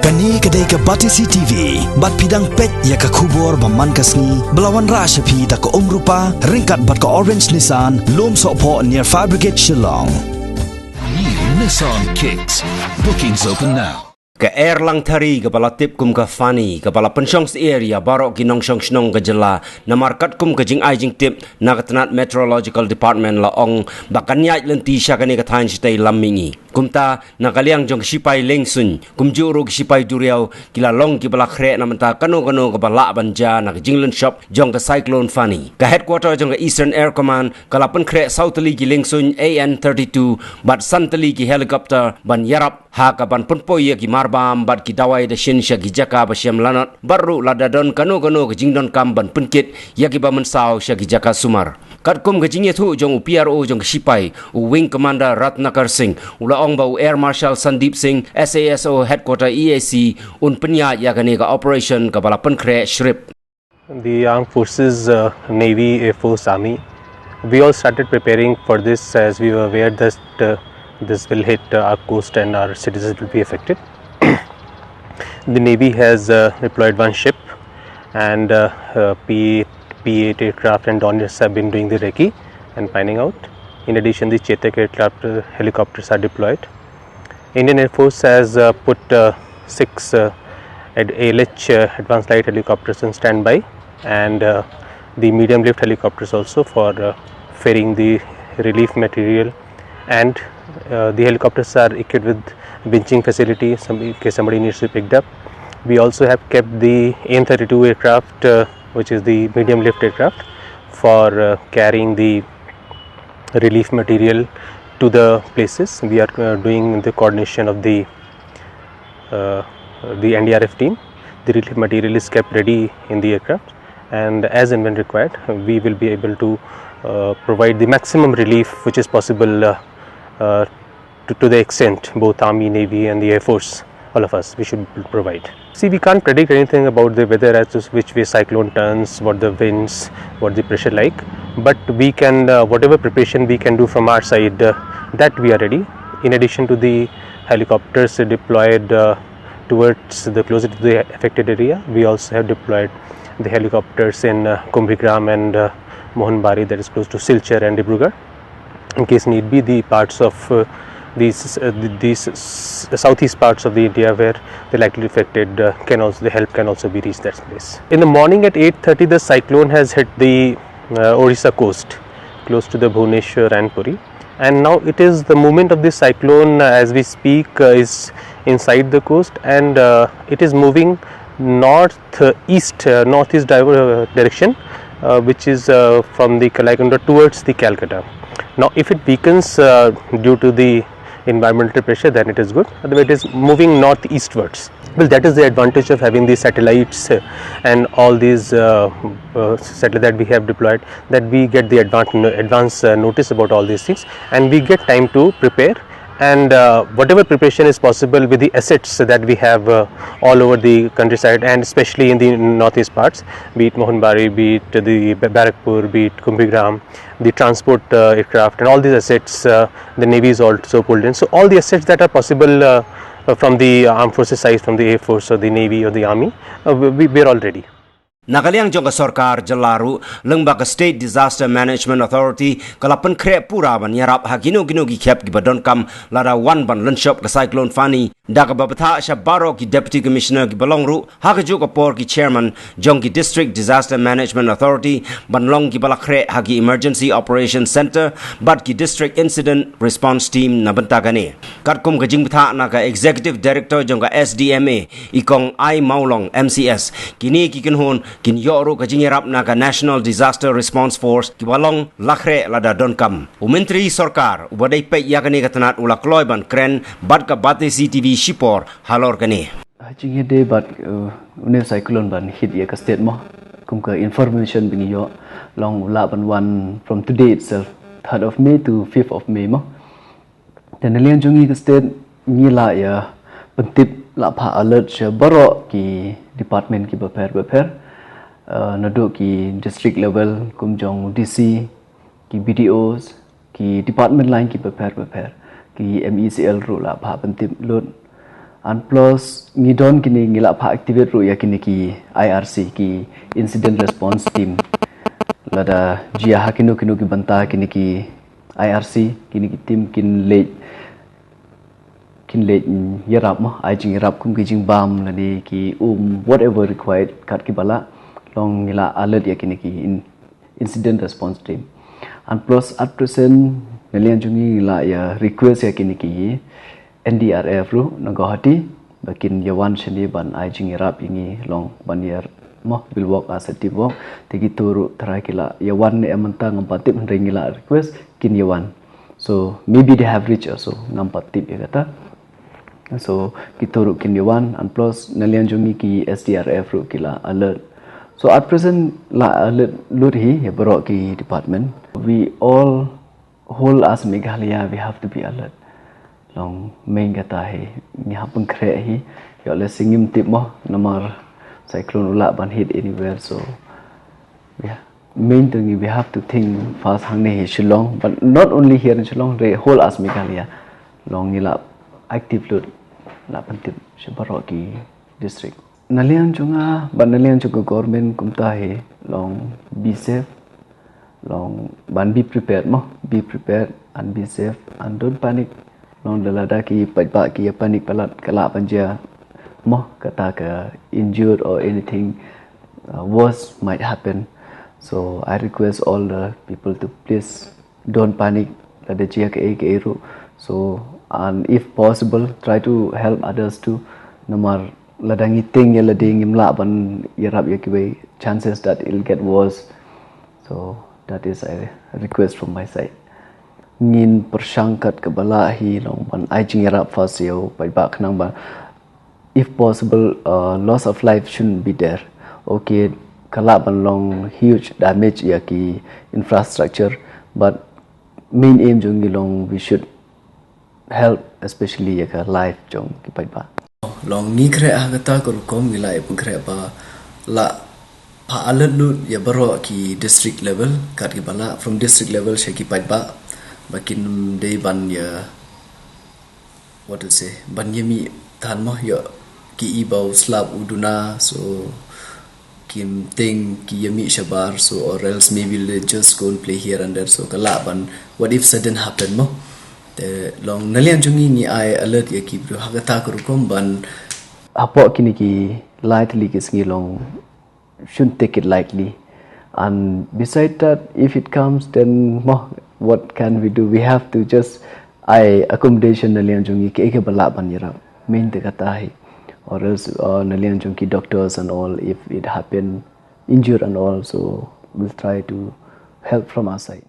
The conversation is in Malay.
Kani kedai ke Batisi TV, bat pidang pet ya ke kubur baman kasni, belawan rasa pi da ke rupa, ringkat bat ke orange Nissan, lom sokpo near Fire Brigade Shillong. New Nissan Kicks. Bookings open now. Ke Erlangthari kepala tip kum ke Fani kepala pensyong area barok kinong syong snong ke jela na markat kum ke jing ai jing tip na ketenat meteorological department la ong bakan nyai lenti syakani ke tain sitai lamingi kumta na kaliang jong Shipai lengsun kumjuh ru Shipai duriau kila long ki bala khre na menta kano ke bala banja na ke jing Lynshop jong ke cyclone Fani ke headquarter jong ke Eastern Air Command kala Pynkhreh southerly ki lengsun AN32 bat santali ki helicopter ban yarap ha ka ban punpoi ki bam bat ki dawai da shin sha gijaka ba syam lanot baru Lada don kano ke jingdon kam ban penkit yaki ba mensau sha gijaka sumar kat kum ke jingye thu jong PRO jong Shipai wing commander Ratnakar Singh ula ong ba Air Marshal Sandeep Singh SASO headquarter EAC un penya yakani ka operation ka bala Pynkhreh shrip. The armed forces, Navy, Air Force, Army, we all started preparing for this as we were aware that this will hit our coast and our citizens will be affected. The Navy has deployed one ship and P-8 aircraft and Dorniers have been doing the recce and finding out. In addition, the Chetak aircraft helicopters are deployed. Indian Air Force has put 6 ALH advanced light helicopters on standby and the medium lift helicopters also for ferrying the relief material, and the helicopters are equipped with benching facility in case somebody needs to be picked up. We also have kept the AN32 aircraft which is the medium lift aircraft for carrying the relief material to the places. We are doing the coordination of the NDRF team. The relief material is kept ready in the aircraft, and as and when required we will be able to provide the maximum relief which is possible to the extent both Army, Navy and the Air Force, all of us, we should provide. See, we can't predict anything about the weather as to which way cyclone turns, what the winds, what the pressure like, but we can, whatever preparation we can do from our side, that we are ready. In addition to the helicopters deployed towards the closer to the affected area, we also have deployed the helicopters in Kumjuh and Mohanbari, that is close to Silchar and Dibrugarh. In case need be, the parts of these southeast parts of the India where the likely affected the help can also be reached that place. In the morning at 8:30, the cyclone has hit the Orissa coast, close to the Bhubaneswar and Puri, and now it is the movement of this cyclone as we speak is inside the coast, and it is moving northeast direction, which is from the Kalakunda towards the Calcutta. Now, if it weakens due to the environmental pressure, then it is good. Otherwise, it is moving northeastwards. Well, that is the advantage of having these satellites and all these satellites that we have deployed, that we get the advance notice about all these things, and we get time to prepare. And whatever preparation is possible with the assets that we have all over the countryside, and especially in the northeast parts, be it Mohanbari, be it the Barakpur, be it Kumjuh, the transport aircraft and all these assets, the Navy is also pulled in. So all the assets that are possible from the armed forces side, from the Air Force or the Navy or the Army, we are all ready. Nakaliang jong ka Sorkar jelaru lengba ka State Disaster Management Authority kala Pynkhreh pura ban yarap hagino gi khep gi badon kam Lada 1 ban Lynshop ka cyclone Fani da ka babata sha baro ki Deputy Commissioner ki balongru hagaju ka por ki Chairman jong ki District Disaster Management Authority ban long ki Pynkhreh hagi Emergency Operations Center bat ki District Incident Response Team na bantagane kat kum ka jing batha na ka Executive Director jong ka SDMA ikong ai maulong MCS kini ki kinhon kin yoru ka jingerap na ka National Disaster Response Force ki balong Pynkhreh Lada don kam Menteri Sorkar ubadai pe yakani ka tanat ula kloy ban kren bat ka Batisi TV Shipor halor kani Jingïada bat une cyclone ban hit ya ka state mo kum ka information bingi yo long la ban one from today itself 3rd of May to 5th of May mo dan lian jungi ka state ni la ya pentip la pha alert she baro ki department ki prepare nado ki district level kumjong DC ki BDOs ki department line ki prepare ki MECL ro la pha pentip lot and plus ngidon kini ngila pa activate ru ya kini ki IRC ki incident response team lada jia hakinu kinu ki banta kini ki IRC kini ki team kin le yarap mo ai jing yarap kum ki jing bam ladi ki whatever required kat ki bala long ngila alert ya kini ki incident response team and plus at present nalian jungi ngila ya request ya kini ki NDRF ru nagahati bakin yawan shani ban ai jing yarap ingi long ban year mo will work as a team work tegi turu tarakila yawan ne amanta ngampatip ringila request kin yawan so maybe they have reached also ngampatip ya kata so kituru kin yawan and plus nalian jungi ki SDRF ru kila alert so at present la alert lurhi ya borok ki department we all whole as Meghalaya we have to be alert long main kata hi ni hapun kre hi yo le singim tip mo nomor cyclone ula ban hit anywhere so yeah main thing we have to think fast hang ne Shillong but not only here in Shillong the whole as Meghalaya long nila active load la pantip Shibaroki district nalian chunga ban nalian chunga government kumta he long be safe long ban be prepared and be safe and don't panic long the Lada ki pa ki panic palat kala panja mo kata ka injured or anything worse might happen so I request all the people to please don't panic Lada chia ka eru so and if possible try to help others too nomar ladangi ting ya lading imla ban yarap yakiwe chances that it'll get worse so that is a request from my side ngin persangkat kebala hi long ban ai jing yarap fasio pai ba khnang ba if possible loss of life shouldn't be there okay kala ban long huge damage yaki infrastructure but main aim jong long we should help especially yaka life jong ki pai ba long ni kre agata ko kom gilai Pynkhreh ba la pa alert lu ya baro ki district level kat ki bala from district level shaki pai ba bakin day ban ya what to say ban yemi than mo ya ki ibau slab uduna so kim ting ki yemi shabar so or else maybe they just go and play here and there so kala ban what if sudden happen mo the long nalian jungi ni I alert ya ki bro hagata ko kom ban apo kini ki lightly kisngi long shouldn't take it lightly and beside that if it comes then what can we do we have to just accommodation nalian jungi ke bala ban yara main de kata hai or else nalian jungi doctors and all if it happen injured and all so we'll try to help from our side